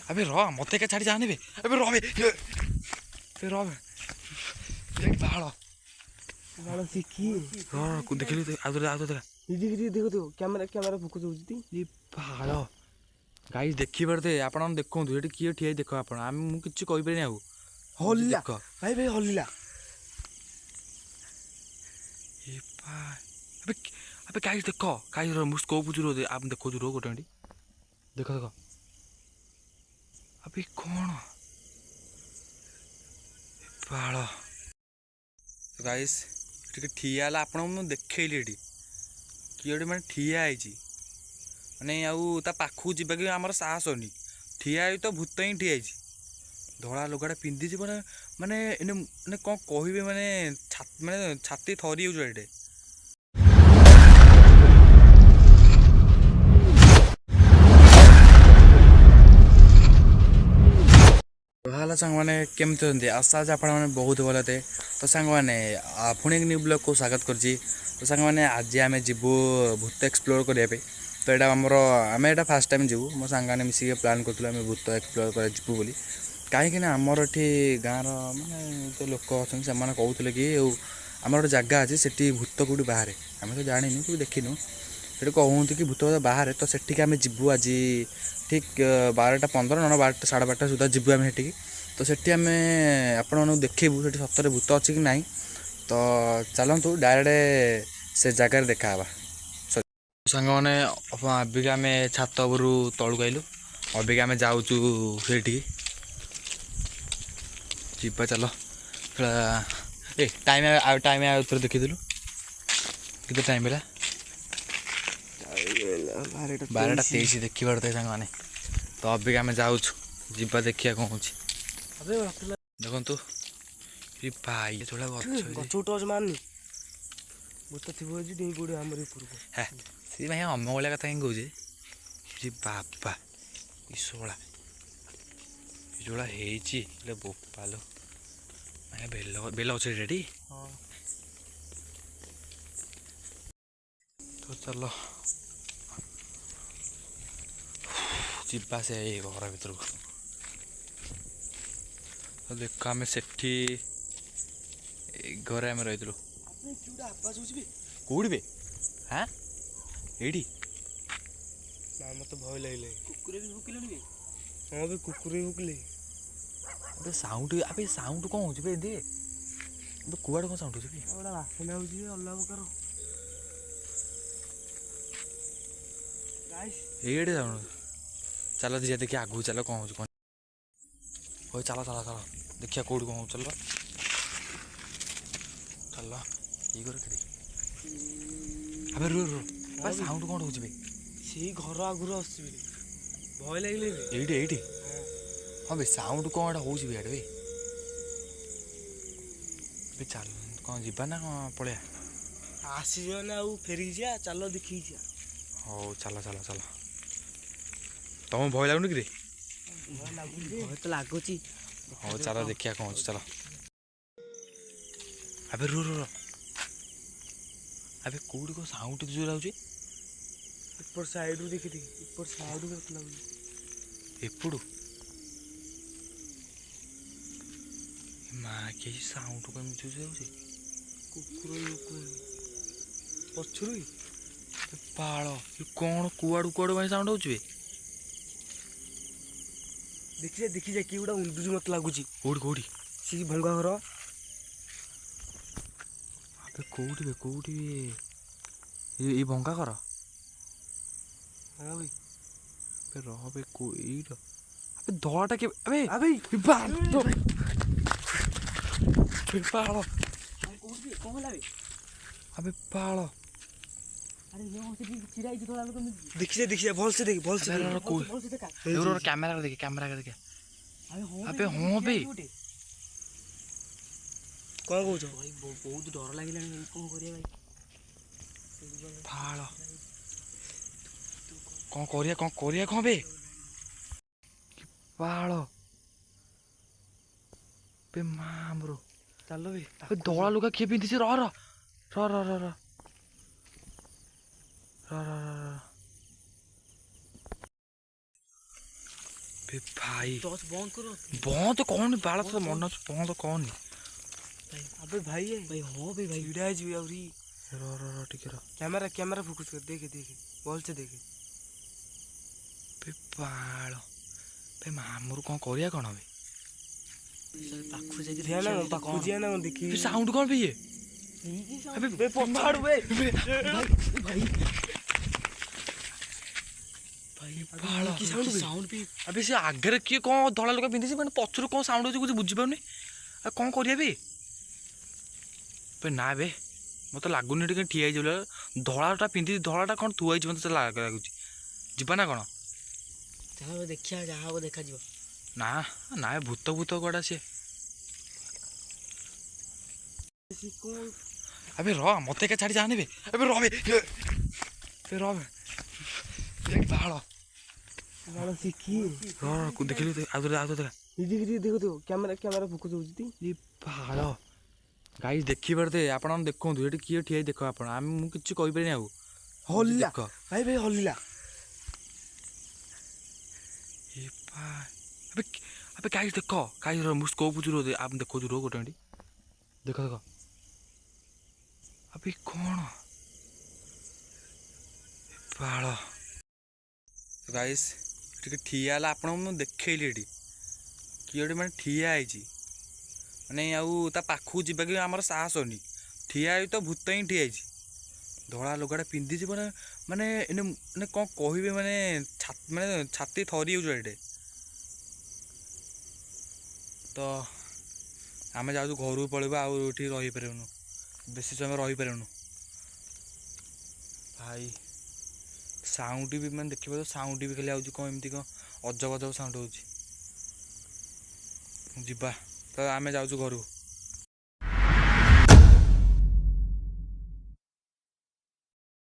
अबे रह मत क्या छाड़ी जाने बे अबे रह बे रह बे पहाड़ बाल से की रह देखिलु आउ देखा देखो देखो कैमरा कैमरा फोकस होउची ये पहाड़ गाइस देखि परते आपण देखंतु एठी किए ठिया देख आपण हम मु किछि कहि परनी आउ हल्ला देख भाई भाई हल्ला ये पा अबे अबे गाइस देख गाइस मु स्कोप जुरो दे आप देखो जुरो गोटे मिनिट देख देख अबे कौन पहाड़ गाइस ठीक ठिया आपण मु देखैली एठी किए माने ठिया आइची माने आउ ता पाखु जिबा कि हमर साहस होनी ठिया तो भूत ही ठिया आइची धड़ा लुगाटा पिंधि माने माने एने माने कौन कहबे माने छाती थरी हो एटे हाल सांग मैंने केमती होती आशा आज आपण मैंने बहुत भल थे तो सांग मैंने पुणी न्यू ब्लॉग को स्वागत करछि तो सांग मैंने आज आम जीवु भूत एक्सप्लोर करने तो यहाँ आमर आम यहाँ फास्ट टाइम जीवु मो सांग मैंने मिसिक प्लां करूँ आम भूत एक्सप्लोर कर जीवु बोली कहीं आमर ये गाँव मानने जो लोक अच्छा से कहते कि आमर गोटे जगह अच्छे से भूत कौटी बाहर आम तो जानी कि देखीनु से कहते कि भूत बाहर तो सेठिक आम जीवु आज ठीक 12:15 न 12:30 सुधा जीवु आम हेटिकी तो सेठी आम आपण देखू से सतरे भूत अच्छी कि ना तो चलतु डायरेक्ट से जगार देखा सांग मैंने अबिका आम छात उपरू तलू आइलु अबिका आम जाऊँ से जीवा चल ए टाइम आउे देखीलु के टाइम है 12:23 देखी पारे सांग मैंने तो अबिका आम जाऊँ जीवा देखिया कौन हो देखु भाई थोड़ा गछ मारनी भूत थी डेई पड़े आम है सी भाई अम भाया कथा कहीं कहे बाबा ईशोला जोड़ा बोपालो मैं बेल बेल अच्छे रेडी तो चलो जीवा से घर भर को तो देख आम से घर आम रही कौड़ी बे हाँ ये मत भय लगे कुकुर भी भुकिले हाँ भी कुकुर भी भुकिले अबे साउंड अबे साउंड कौन हो बे दे तो कुआड़ कौन साउंड हो बासना हो अलग प्रकार ये साउंड चलो दीजिए देखिए आगू चलो कौन हो कौन हो चलो चलो चलो देखिए कौट कौन हो चलो चलो ये कर अबे रो रो साउंड कौन हो से घर आगुरी आस भय लगे ये हाँ बे साउंड कौन हो बे चल कौन जीवा ना कौन पलिया आसी ना फेरिक जा चलो देखी जा हो चलो चलो चलो तुम भय लगुनि कि भय तो लगुच हो चलो देखिया कौन चलो अबे रो रो अबे कौड़ी को साउंड जो लाउची ऊपर साइड रू देखी ऊपर साइड रू लाउची एपड़ू माँ के साउंड को जो जाउची कुकुर पछुरी पाल कौन कुआड़ू कुआड़ू भाई साउंड होची देखी जा कि गोटा उंदुजी मत लगुच कौड़ी कौड़ी सी भंगा घर अबे कौड़ी कौड़ी ये भंगा घर हाँ भाई रह बे कोई अबे धड़ाटा के अबे अबे पाल अबे पाल देखी जा भल से देख कैमरा देखे अबे हाँ बे कौन कौच भाई बहुत डर लगे कौन कर कौन करिया कौन बे पाल बे माँ मोर चलो बे धड़ा लुगा किए पिंधि रह रह रह रह रह रह अबे भाई टॉर्च बंद करो बंद कौन बाल तो मन बंद कौन अबे भाई भाई हाँ भाई भाई चिड़ा जी आउरी रो ठीक रो कैमरा कैमरा फोकस कर देखे बोल से देखे बे बाल बे मामूर कौन करिया कौन बे पाखु जाके ध्यान पाखु जिया ना देखी बे साउंड कौन बे ये अबे बे पछाड़ बे भाई बाल की साउंड भी अबे से आगे किए कौन धड़ा लोक पिंधि मैंने पछर कौन साउंड हो बुझी पाऊनी कौन करिया बे बे ना बे मत लगुनि टे ठिया धड़ाटा पिंधि धड़ाटा कौन थुआ मत लगुच जीवा ना कौन चलो देखिया जहाँ वो देखा जीव ना ना भूत भूत कड़ा सी अबे रह मत क्या छाड़ी जाने बे अबे रह बे रह देख बाल सीखी देखिली आउ देखो देखो कैमरा कैमरा फोकस होती बाल गाई देखी पारे आप देखु ये किए ठिया देख आप मुझे कहीपरि आउ हल्ला देख भाई भाई हल्ला अबे अबे गाई देख गाई मुझे स्कोप आप देखो रो गोटे मिनट देख देख अबे कौन बाल गाइस टे ठिया आप देखली ये किए मैंने ठिया माने आउ ता पाखु जावाक आमर साहस होनी ठिया तो भूत ही ठिया धड़ा लुगाटा पिंधि माने माने माने कौन कहे माने माने छाती थरी ये तो आम जाऊँ घर पलैबा आठी रही पारूनु बेसी समय रही पारूनु भाई साउंड भी मैंने देखिए तो साउंड भी खाली आउँ कौन एमती कौन अजब अजब साउंड हो तो आम जाऊँ घर